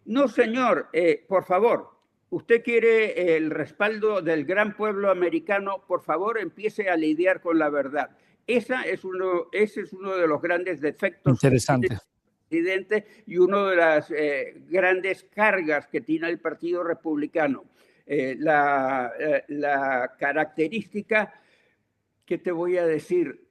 No, señor, por favor, usted quiere el respaldo del gran pueblo americano, por favor empiece a lidiar con la verdad. Ese es uno de los grandes defectos del presidente y una de las grandes cargas que tiene el Partido Republicano. La característica que te voy a decir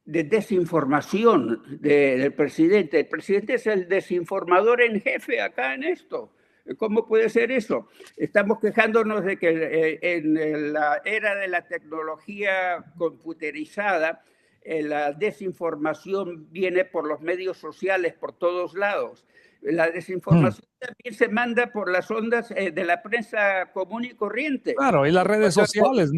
de desinformación del presidente. El presidente es el desinformador en jefe acá en esto. ¿Cómo puede ser eso? Estamos quejándonos de que en la era de la tecnología computerizada, la desinformación viene por los medios sociales, por todos lados. La desinformación también se manda por las ondas de la prensa común y corriente. Claro, y las redes sociales,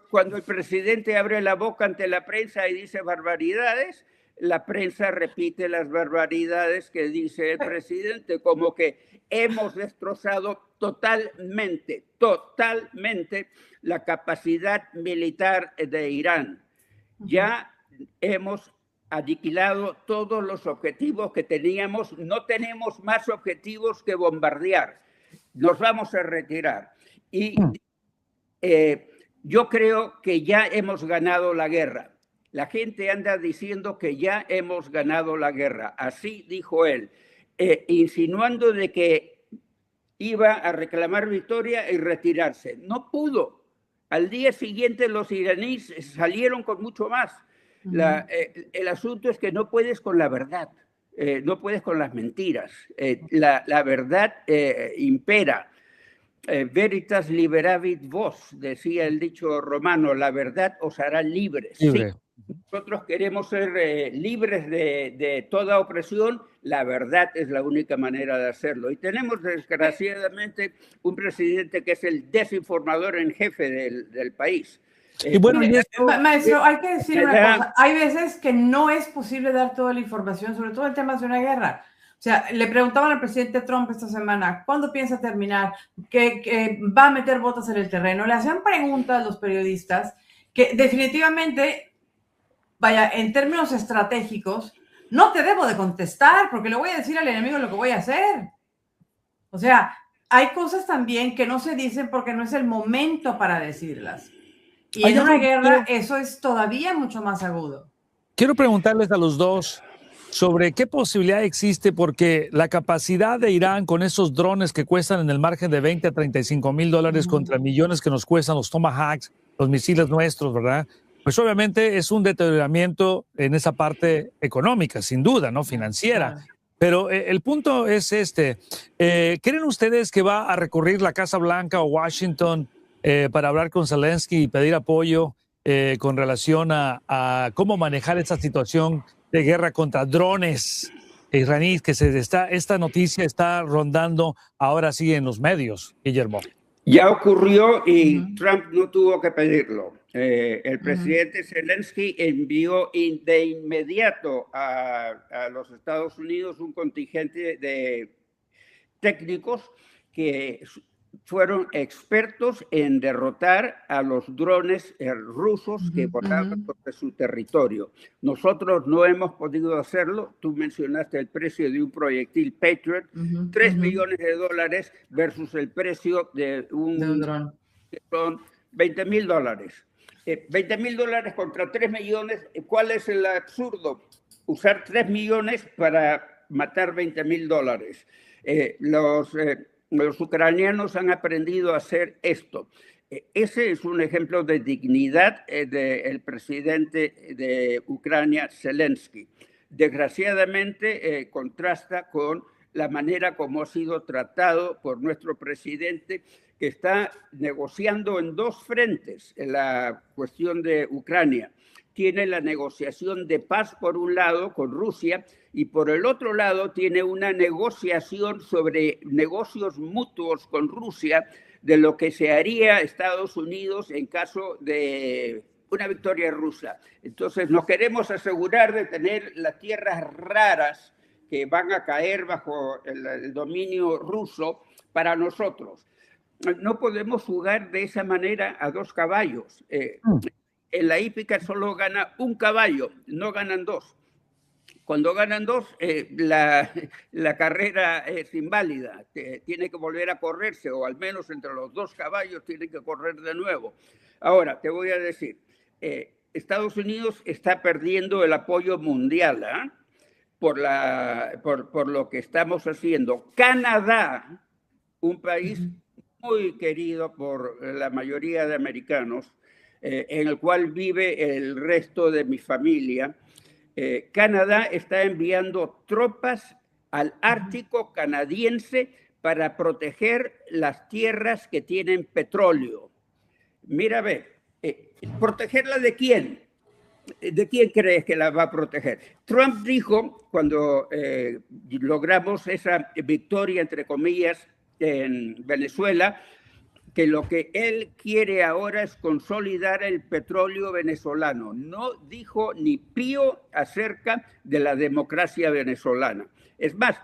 cuando el presidente abre la boca ante la prensa y dice barbaridades, la prensa repite las barbaridades que dice el presidente, como que hemos destrozado totalmente la capacidad militar de Irán. Ya hemos aniquilado todos los objetivos que teníamos, no tenemos más objetivos que bombardear, nos vamos a retirar. Y yo creo que ya hemos ganado la guerra. La gente anda diciendo que ya hemos ganado la guerra, así dijo él, insinuando de que iba a reclamar victoria y retirarse. No pudo. Al día siguiente los iraníes salieron con mucho más. El asunto es que no puedes con la verdad, no puedes con las mentiras. La verdad impera. Veritas liberavit vos, decía el dicho romano, la verdad os hará libres. Libre. Sí. Nosotros queremos ser libres de toda opresión, la verdad es la única manera de hacerlo. Y tenemos desgraciadamente un presidente que es el desinformador en jefe del país. Y bueno, maestro, hay que decir una cosa, hay veces que no es posible dar toda la información, sobre todo en temas de una guerra. O sea, le preguntaban al presidente Trump esta semana, ¿cuándo piensa terminar? Que va a meter botas en el terreno. Le hacían preguntas a los periodistas que definitivamente, vaya, en términos estratégicos, no te debo de contestar porque le voy a decir al enemigo lo que voy a hacer. O sea, hay cosas también que no se dicen porque no es el momento para decirlas. Y en una guerra eso es todavía mucho más agudo. Quiero preguntarles a los dos sobre qué posibilidad existe, porque la capacidad de Irán con esos drones que cuestan en el margen de 20 a 35 mil dólares contra millones que nos cuestan los Tomahawks, los misiles nuestros, ¿verdad? Pues obviamente es un deterioramiento en esa parte económica, sin duda, ¿no? Financiera. Pero el punto es este. ¿Creen ustedes que va a recurrir la Casa Blanca o Washington para hablar con Zelensky y pedir apoyo con relación a cómo manejar esta situación de guerra contra drones iraníes, que esta noticia está rondando ahora sí en los medios, Guillermo? Ya ocurrió y Trump no tuvo que pedirlo. El presidente Zelensky envió de inmediato a los Estados Unidos un contingente de técnicos que fueron expertos en derrotar a los drones rusos que volaban sobre su territorio. Nosotros no hemos podido hacerlo. Tú mencionaste el precio de un proyectil Patriot, $3 millones versus el precio de un dron, que son $20,000. $20,000 contra 3 millones. ¿Cuál es el absurdo? Usar 3 millones para matar $20,000. Los ucranianos han aprendido a hacer esto. Ese es un ejemplo de dignidad del presidente de Ucrania, Zelensky. Desgraciadamente, contrasta con la manera como ha sido tratado por nuestro presidente, que está negociando en dos frentes en la cuestión de Ucrania. Tiene la negociación de paz por un lado con Rusia y por el otro lado tiene una negociación sobre negocios mutuos con Rusia de lo que se haría Estados Unidos en caso de una victoria rusa. Entonces nos queremos asegurar de tener las tierras raras que van a caer bajo el dominio ruso para nosotros. No podemos jugar de esa manera a dos caballos. En la hípica solo gana un caballo, no ganan dos. Cuando ganan dos, la carrera es inválida, tiene que volver a correrse, o al menos entre los dos caballos tiene que correr de nuevo. Ahora, te voy a decir, Estados Unidos está perdiendo el apoyo mundial por lo que estamos haciendo. Canadá, un país muy querido por la mayoría de americanos, en el cual vive el resto de mi familia. Canadá está enviando tropas al Ártico canadiense para proteger las tierras que tienen petróleo. Mira, ¿protegerla de quién? ¿De quién crees que la va a proteger? Trump dijo, cuando logramos esa victoria, entre comillas, en Venezuela, que lo que él quiere ahora es consolidar el petróleo venezolano. No dijo ni pío acerca de la democracia venezolana. Es más,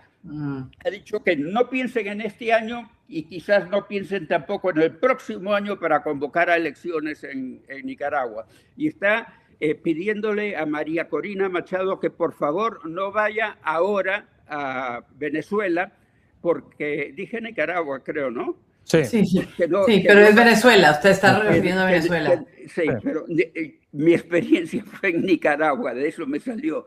ha dicho que no piensen en este año y quizás no piensen tampoco en el próximo año para convocar a elecciones en Nicaragua. Y está pidiéndole a María Corina Machado que por favor no vaya ahora a Venezuela, porque dije Nicaragua, creo, ¿no? Sí, sí, pero es Venezuela, usted está refiriendo a Venezuela. Sí, pero mi experiencia fue en Nicaragua, de eso me salió.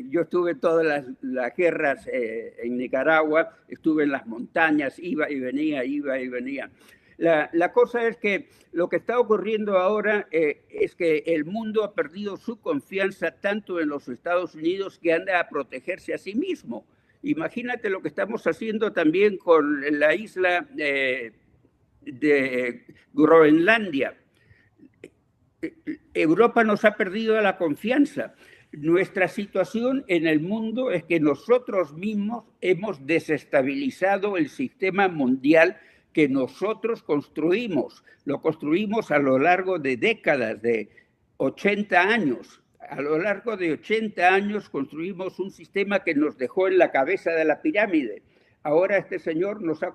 Yo estuve en todas las guerras en Nicaragua, estuve en las montañas, iba y venía. La cosa es que lo que está ocurriendo ahora es que el mundo ha perdido su confianza tanto en los Estados Unidos que anda a protegerse a sí mismo. Imagínate lo que estamos haciendo también con la isla de Groenlandia. Europa nos ha perdido la confianza. Nuestra situación en el mundo es que nosotros mismos hemos desestabilizado el sistema mundial que nosotros construimos. Lo construimos a lo largo de décadas, de 80 años. A lo largo de 80 años construimos un sistema que nos dejó en la cabeza de la pirámide. Ahora este señor nos ha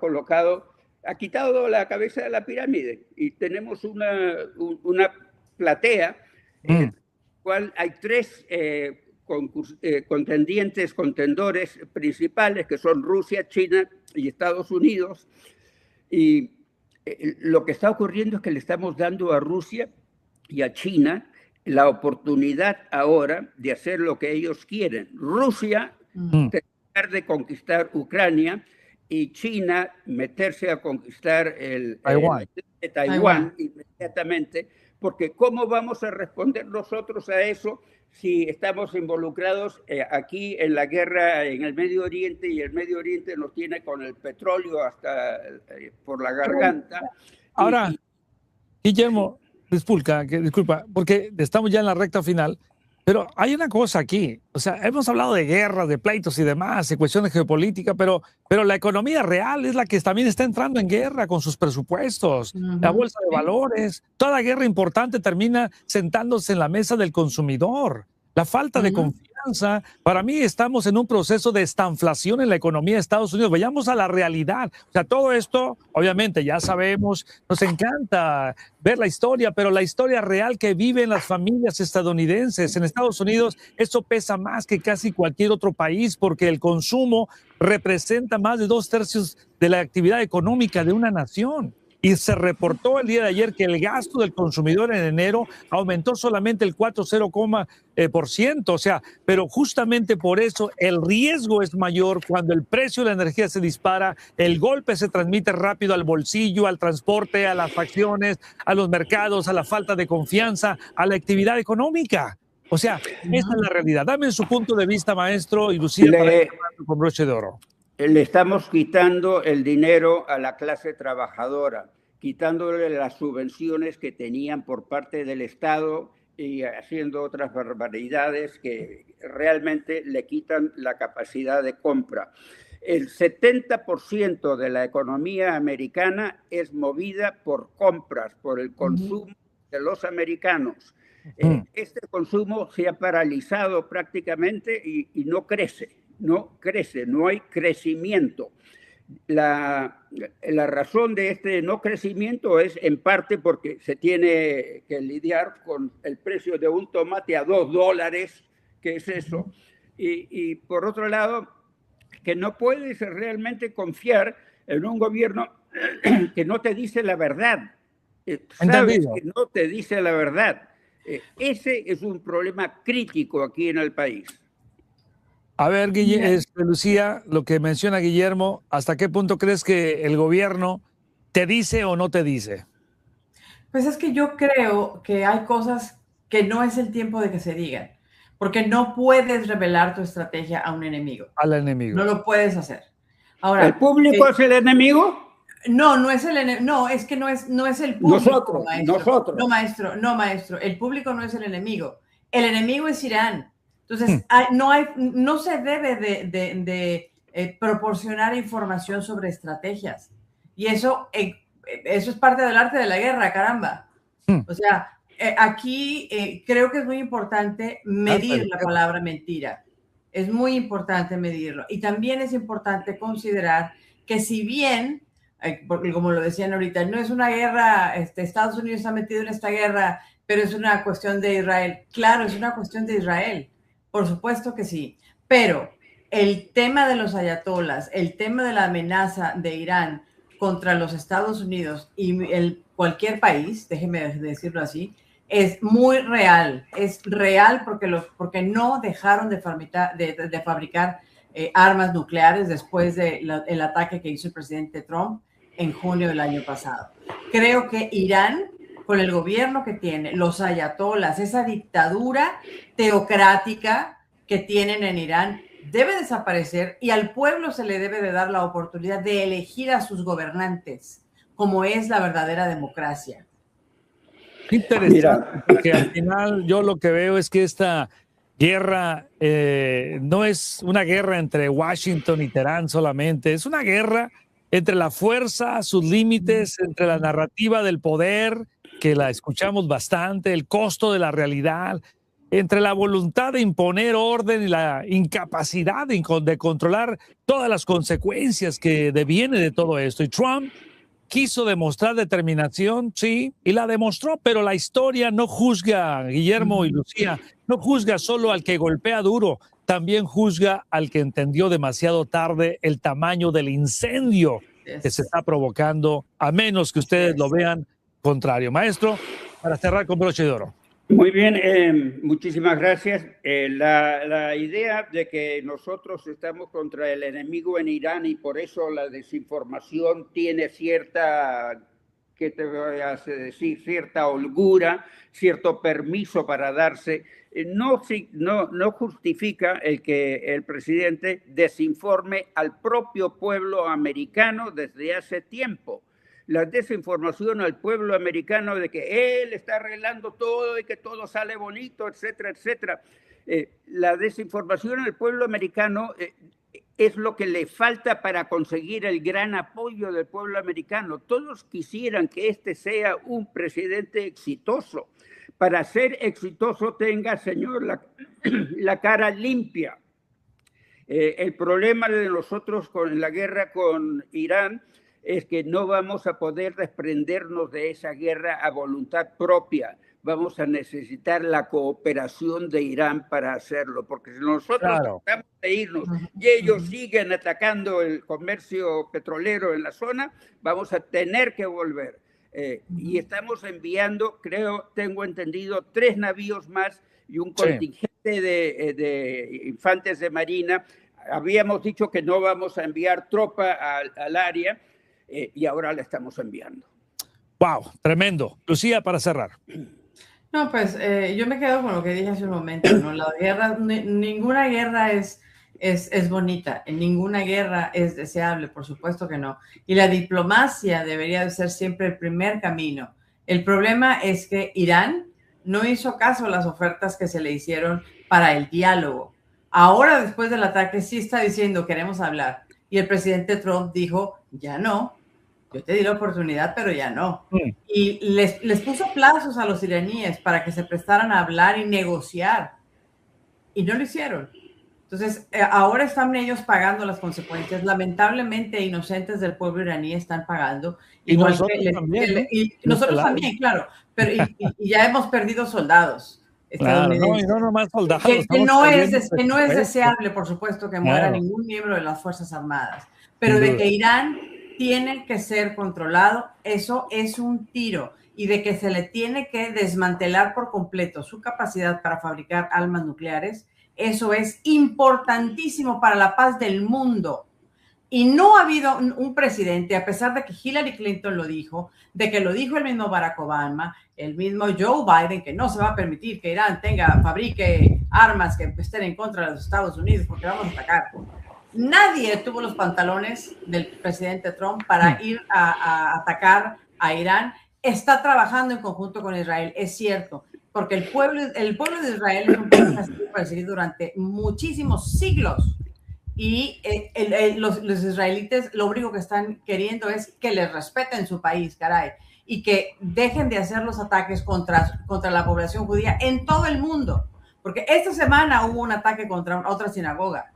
quitado la cabeza de la pirámide y tenemos una platea en la cual hay tres contendores principales, que son Rusia, China y Estados Unidos. Y lo que está ocurriendo es que le estamos dando a Rusia y a China la oportunidad ahora de hacer lo que ellos quieren. Rusia tratar de conquistar Ucrania y China meterse a conquistar Taiwán inmediatamente, porque ¿cómo vamos a responder nosotros a eso si estamos involucrados aquí en la guerra en el Medio Oriente y el Medio Oriente nos tiene con el petróleo hasta por la garganta? Ahora, Guillermo, disculpa, porque estamos ya en la recta final, pero hay una cosa aquí, o sea, hemos hablado de guerras, de pleitos y demás, de cuestiones geopolíticas, pero la economía real es la que también está entrando en guerra con sus presupuestos, la bolsa de valores. Toda guerra importante termina sentándose en la mesa del consumidor. La falta de confianza, para mí estamos en un proceso de estanflación en la economía de Estados Unidos. Vayamos a la realidad. O sea, todo esto, obviamente, ya sabemos, nos encanta ver la historia, pero la historia real que viven las familias estadounidenses en Estados Unidos, eso pesa más que casi cualquier otro país, porque el consumo representa más de 2/3 de la actividad económica de una nación. Y se reportó el día de ayer que el gasto del consumidor en enero aumentó solamente el 4,0%. O sea, pero justamente por eso el riesgo es mayor cuando el precio de la energía se dispara, el golpe se transmite rápido al bolsillo, al transporte, a las facciones, a los mercados, a la falta de confianza, a la actividad económica. O sea, esa es la realidad. Dame su punto de vista, maestro, y Lucía, para ir con broche de oro. Le estamos quitando el dinero a la clase trabajadora, quitándole las subvenciones que tenían por parte del Estado y haciendo otras barbaridades que realmente le quitan la capacidad de compra. El 70% de la economía americana es movida por compras, por el consumo de los americanos. Este consumo se ha paralizado prácticamente y no crece. No hay crecimiento. La razón de este no crecimiento es en parte porque se tiene que lidiar con el precio de un tomate a $2, ¿qué es eso? Y por otro lado, que no puedes realmente confiar en un gobierno que no te dice la verdad. Sabes que no te dice la verdad. Ese es un problema crítico aquí en el país. A ver, Lucía, lo que menciona Guillermo, ¿hasta qué punto crees que el gobierno te dice o no te dice? Pues es que yo creo que hay cosas que no es el tiempo de que se digan, porque no puedes revelar tu estrategia a un enemigo. Al enemigo. No lo puedes hacer. Ahora, ¿el público es el enemigo? No es el enemigo. No, es que no es el público. Nosotros. No, maestro. El público no es el enemigo. El enemigo es Irán. Entonces, no se debe de proporcionar información sobre estrategias. Y eso es parte del arte de la guerra, caramba. O sea, aquí creo que es muy importante medir la palabra mentira. Es muy importante medirlo. Y también es importante considerar que si bien, porque como lo decían ahorita, no es una guerra, Estados Unidos está metido en esta guerra, pero es una cuestión de Israel. Claro, es una cuestión de Israel. Por supuesto que sí, pero el tema de los ayatolas, el tema de la amenaza de Irán contra los Estados Unidos y cualquier país, déjeme decirlo así, es muy real. Es real porque no dejaron de fabricar armas nucleares después del ataque que hizo el presidente Trump en junio del año pasado. Creo que Irán, con el gobierno que tiene, los ayatolas, esa dictadura teocrática que tienen en Irán, debe desaparecer y al pueblo se le debe de dar la oportunidad de elegir a sus gobernantes, como es la verdadera democracia. Interesante, mira, porque al final yo lo que veo es que esta guerra no es una guerra entre Washington y Teherán solamente, es una guerra entre la fuerza, sus límites, entre la narrativa del poder, que la escuchamos bastante, el costo de la realidad, entre la voluntad de imponer orden y la incapacidad de controlar todas las consecuencias que deviene de todo esto. Y Trump quiso demostrar determinación, sí, y la demostró, pero la historia no juzga, Guillermo y Lucía, no juzga solo al que golpea duro, también juzga al que entendió demasiado tarde el tamaño del incendio que se está provocando, a menos que ustedes lo vean contrario. Maestro, para cerrar con broche de oro. Muy bien, muchísimas gracias. La idea de que nosotros estamos contra el enemigo en Irán y por eso la desinformación tiene cierta, ¿qué te voy a decir? Cierta holgura, cierto permiso para darse, no justifica el que el presidente desinforme al propio pueblo americano desde hace tiempo. La desinformación al pueblo americano de que él está arreglando todo y que todo sale bonito, etcétera, etcétera. La desinformación al pueblo americano es lo que le falta para conseguir el gran apoyo del pueblo americano. Todos quisieran que este sea un presidente exitoso. Para ser exitoso tenga, señor, la cara limpia. El problema de nosotros con la guerra con Irán es que no vamos a poder desprendernos de esa guerra a voluntad propia. Vamos a necesitar la cooperación de Irán para hacerlo, porque si nosotros tratamos de irnos y ellos siguen atacando el comercio petrolero en la zona, vamos a tener que volver. Y estamos enviando, tengo entendido, 3 navíos más y un contingente de infantes de marina. Habíamos dicho que no vamos a enviar tropa al área, y ahora la estamos enviando. ¡Wow! Tremendo. Lucía, para cerrar. No, pues yo me quedo con lo que dije hace un momento, ¿no? La guerra, ninguna guerra es bonita, en ninguna guerra es deseable, por supuesto que no. Y la diplomacia debería de ser siempre el primer camino. El problema es que Irán no hizo caso a las ofertas que se le hicieron para el diálogo. Ahora, después del ataque, sí está diciendo queremos hablar. Y el presidente Trump dijo, ya no, yo te di la oportunidad, pero ya no. Y les puso plazos a los iraníes para que se prestaran a hablar y negociar. Y no lo hicieron. Entonces, ahora están ellos pagando las consecuencias. Lamentablemente, inocentes del pueblo iraní están pagando. Y nosotros también. Y nosotros también, claro. Pero y ya hemos perdido soldados. Claro, no nomás soldados. Que no es deseable, por supuesto, que muera ningún miembro de las Fuerzas Armadas. Pero de que Irán tiene que ser controlado, eso es un tiro. Y de que se le tiene que desmantelar por completo su capacidad para fabricar armas nucleares, eso es importantísimo para la paz del mundo. Y no ha habido un presidente, a pesar de que Hillary Clinton lo dijo, de que lo dijo el mismo Barack Obama, el mismo Joe Biden, que no se va a permitir que Irán fabrique armas que estén en contra de los Estados Unidos porque vamos a atacar. Nadie tuvo los pantalones del presidente Trump para ir a atacar a Irán. Está trabajando en conjunto con Israel, es cierto, porque el pueblo de Israel es un pueblo que ha sido perseguido durante muchísimos siglos. Y los israelitas lo único que están queriendo es que les respeten su país, caray, y que dejen de hacer los ataques contra la población judía en todo el mundo. Porque esta semana hubo un ataque contra otra sinagoga.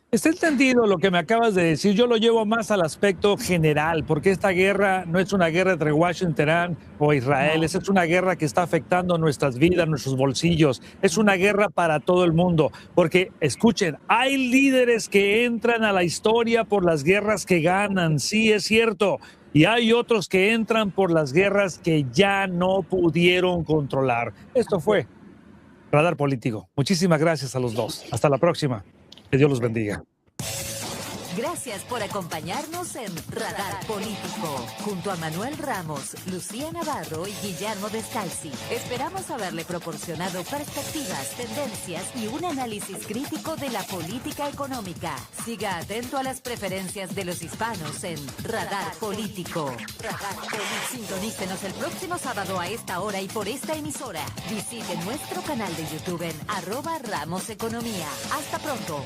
Está entendido lo que me acabas de decir. Yo lo llevo más al aspecto general, porque esta guerra no es una guerra entre Washington o Israel, es una guerra que está afectando nuestras vidas, nuestros bolsillos. Es una guerra para todo el mundo, porque escuchen, hay líderes que entran a la historia por las guerras que ganan, sí es cierto, y hay otros que entran por las guerras que ya no pudieron controlar. Esto fue Radar Político. Muchísimas gracias a los dos. Hasta la próxima. Que Dios los bendiga. Gracias por acompañarnos en Radar Político, junto a Manuel Ramos, Lucía Navarro y Guillermo Descalzi. Esperamos haberle proporcionado perspectivas, tendencias y un análisis crítico de la política económica. Siga atento a las preferencias de los hispanos en Radar Político. Sintonícenos el próximo sábado a esta hora y por esta emisora. Visite nuestro canal de YouTube en @RamosEconomía. Hasta pronto.